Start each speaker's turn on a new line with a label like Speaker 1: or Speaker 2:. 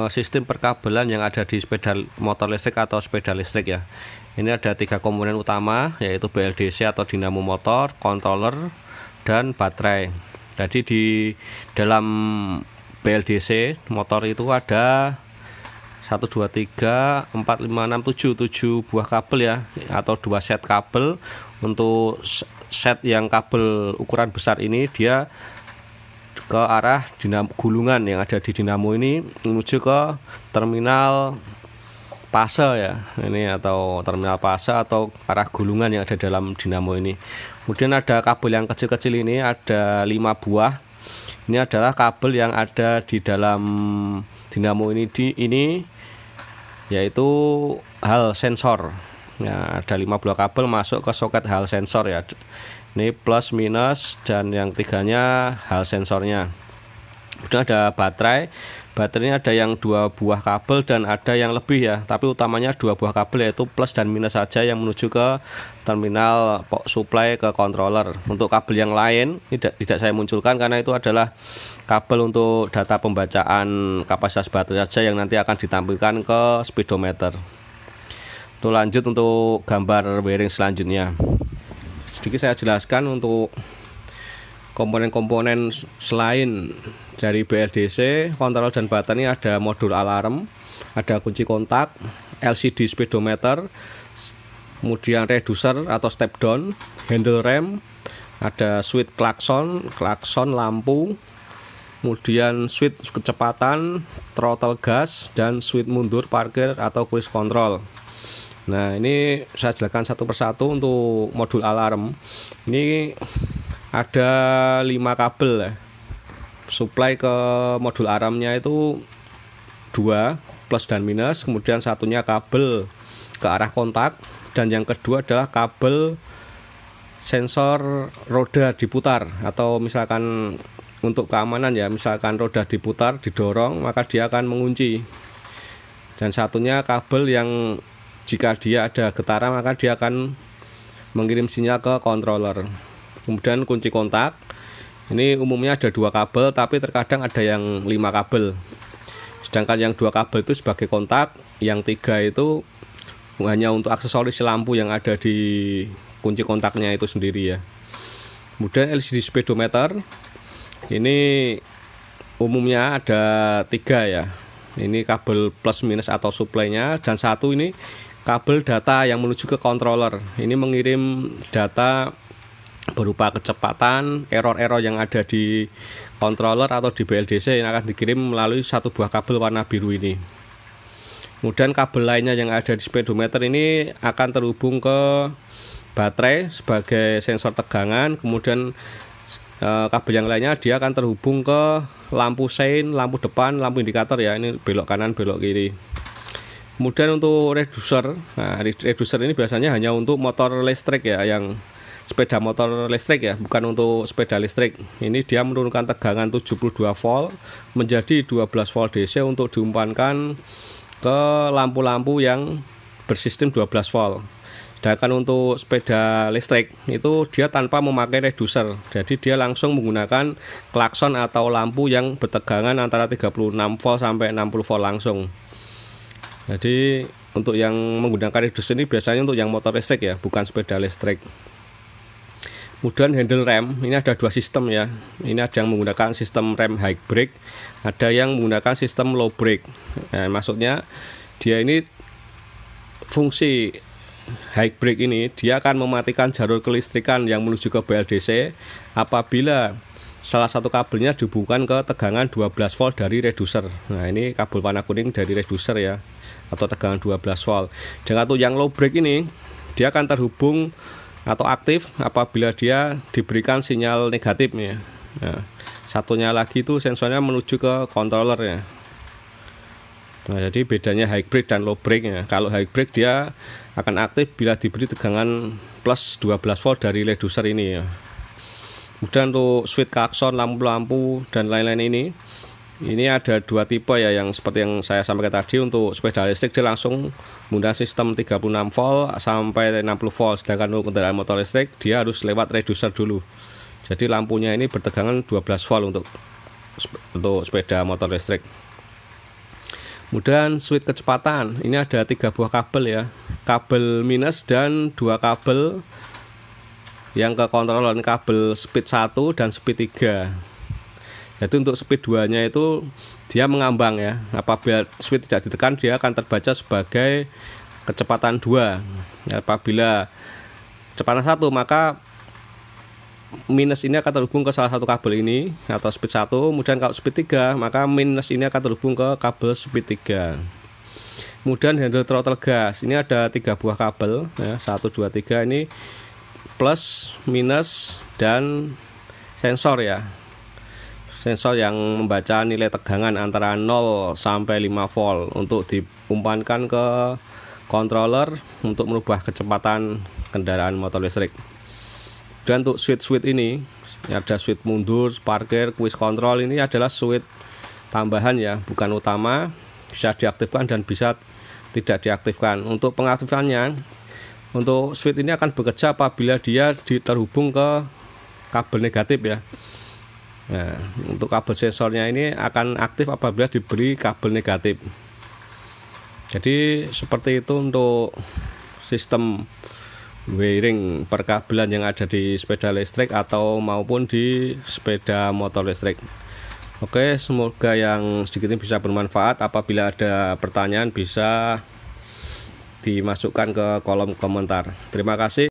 Speaker 1: sistem perkabelan yang ada di sepeda motor listrik atau sepeda listrik ya. Ini ada 3 komponen utama, yaitu BLDC atau dinamo motor, controller, dan baterai. Jadi di dalam BLDC motor itu ada 1 2 3 4 5 6 7 buah kabel ya, atau 2 set kabel. Untuk set yang kabel ukuran besar ini dia ke arah dinamo gulungan yang ada di dinamo ini menuju ke terminal fase ya, ini atau terminal fase atau arah gulungan yang ada dalam dinamo ini. Kemudian ada kabel yang kecil-kecil ini ada 5 buah. Ini adalah kabel yang ada di dalam dinamo ini yaitu hal sensor. Ya, ada 5 buah kabel masuk ke soket hal sensor ya. Ini plus minus dan yang tiganya hal sensornya. Kemudian ada baterai. Baterainya ada yang 2 buah kabel dan ada yang lebih ya. Tapi utamanya 2 buah kabel, yaitu plus dan minus saja yang menuju ke terminal supply ke controller. Untuk kabel yang lain tidak saya munculkan karena itu adalah kabel untuk data pembacaan kapasitas baterai saja yang nanti akan ditampilkan ke speedometer. Itu lanjut untuk gambar wiring selanjutnya. Sedikit saya jelaskan untuk komponen-komponen selain dari BLDC, kontrol dan baterai. Ada modul alarm, ada kunci kontak, LCD speedometer, kemudian reducer atau step down, handle rem, ada switch klakson lampu, kemudian switch kecepatan, throttle gas, dan switch mundur parkir atau cruise control. Nah, ini saya jelaskan satu persatu. Untuk modul alarm ini ada 5 kabel ya. Supply ke modul alarmnya itu 2 plus dan minus, kemudian satunya kabel ke arah kontak, dan yang kedua adalah kabel sensor roda diputar, atau misalkan untuk keamanan ya, misalkan roda diputar didorong maka dia akan mengunci. Dan satunya kabel yang jika dia ada getaran maka dia akan mengirim sinyal ke controller. Kemudian kunci kontak ini umumnya ada 2 kabel, tapi terkadang ada yang 5 kabel. Sedangkan yang 2 kabel itu sebagai kontak, yang 3 itu hanya untuk aksesoris lampu yang ada di kunci kontaknya itu sendiri ya. Kemudian LCD speedometer ini umumnya ada 3 ya. Ini kabel plus minus atau supply-nya, dan satu ini kabel data yang menuju ke controller. Ini mengirim data berupa kecepatan, error-error yang ada di controller atau di BLDC yang akan dikirim melalui 1 buah kabel warna biru ini. Kemudian kabel lainnya yang ada di speedometer ini akan terhubung ke baterai sebagai sensor tegangan. Kemudian kabel yang lainnya dia akan terhubung ke lampu sein, lampu depan, lampu indikator ya. Ini belok kanan, belok kiri. Kemudian untuk reducer, nah reducer ini biasanya hanya untuk motor listrik ya, yang sepeda motor listrik ya, bukan untuk sepeda listrik. Ini dia menurunkan tegangan 72 volt menjadi 12 volt DC untuk diumpankan ke lampu-lampu yang bersistem 12 volt. Sedangkan untuk sepeda listrik itu dia tanpa memakai reducer, jadi dia langsung menggunakan klakson atau lampu yang bertegangan antara 36 volt sampai 60 volt langsung. Jadi untuk yang menggunakan reducer ini biasanya untuk yang motor listrik ya, bukan sepeda listrik. Kemudian handle rem ini ada 2 sistem ya. Ini ada yang menggunakan sistem rem high brake, ada yang menggunakan sistem low brake. Nah, maksudnya dia ini fungsi high brake ini dia akan mematikan jalur kelistrikan yang menuju ke BLDC apabila salah satu kabelnya dihubungkan ke tegangan 12 volt dari reducer. Nah, ini kabel warna kuning dari reducer ya, atau tegangan 12 volt. Dan untuk yang low brake ini dia akan terhubung atau aktif apabila dia diberikan sinyal negatif ya. Nah, satunya lagi itu sensornya menuju ke controller ya. Nah, jadi bedanya high brake dan low brake ya. Kalau high brake dia akan aktif bila diberi tegangan plus 12 volt dari reducer ini ya. Kemudian untuk switch klakson, lampu-lampu dan lain-lain ini ada 2 tipe ya, yang seperti yang saya sampaikan tadi. Untuk sepeda listrik dia langsung menggunakan sistem 36 volt sampai 60 volt, sedangkan untuk kendaraan motor listrik dia harus lewat reducer dulu. Jadi lampunya ini bertegangan 12 volt untuk sepeda motor listrik. Kemudian switch kecepatan, ini ada 3 buah kabel ya, kabel minus dan 2 kabel yang ke controller, ini kabel speed 1 dan speed 3. Jadi untuk speed 2 nya itu dia mengambang ya, apabila speed tidak ditekan dia akan terbaca sebagai kecepatan 2. Apabila kecepatan 1 maka minus ini akan terhubung ke salah satu kabel ini atau speed 1. Kemudian kalau speed 3 maka minus ini akan terhubung ke kabel speed 3. Kemudian handle throttle gas, ini ada 3 buah kabel ya, 1, 2, 3, ini plus, minus, dan sensor ya, sensor yang membaca nilai tegangan antara 0 sampai 5 volt untuk diumpankan ke controller untuk merubah kecepatan kendaraan motor listrik. Dan untuk switch ini ada switch mundur, parkir, cruise control, ini adalah switch tambahan ya, bukan utama, bisa diaktifkan dan bisa tidak diaktifkan. Untuk pengaktifannya, untuk switch ini akan bekerja apabila dia terhubung ke kabel negatif ya. Nah, untuk kabel sensornya ini akan aktif apabila diberi kabel negatif. Jadi seperti itu untuk sistem wiring perkabelan yang ada di sepeda listrik atau maupun di sepeda motor listrik. Oke, semoga yang sedikit ini bisa bermanfaat. Apabila ada pertanyaan bisa dimasukkan ke kolom komentar. Terima kasih.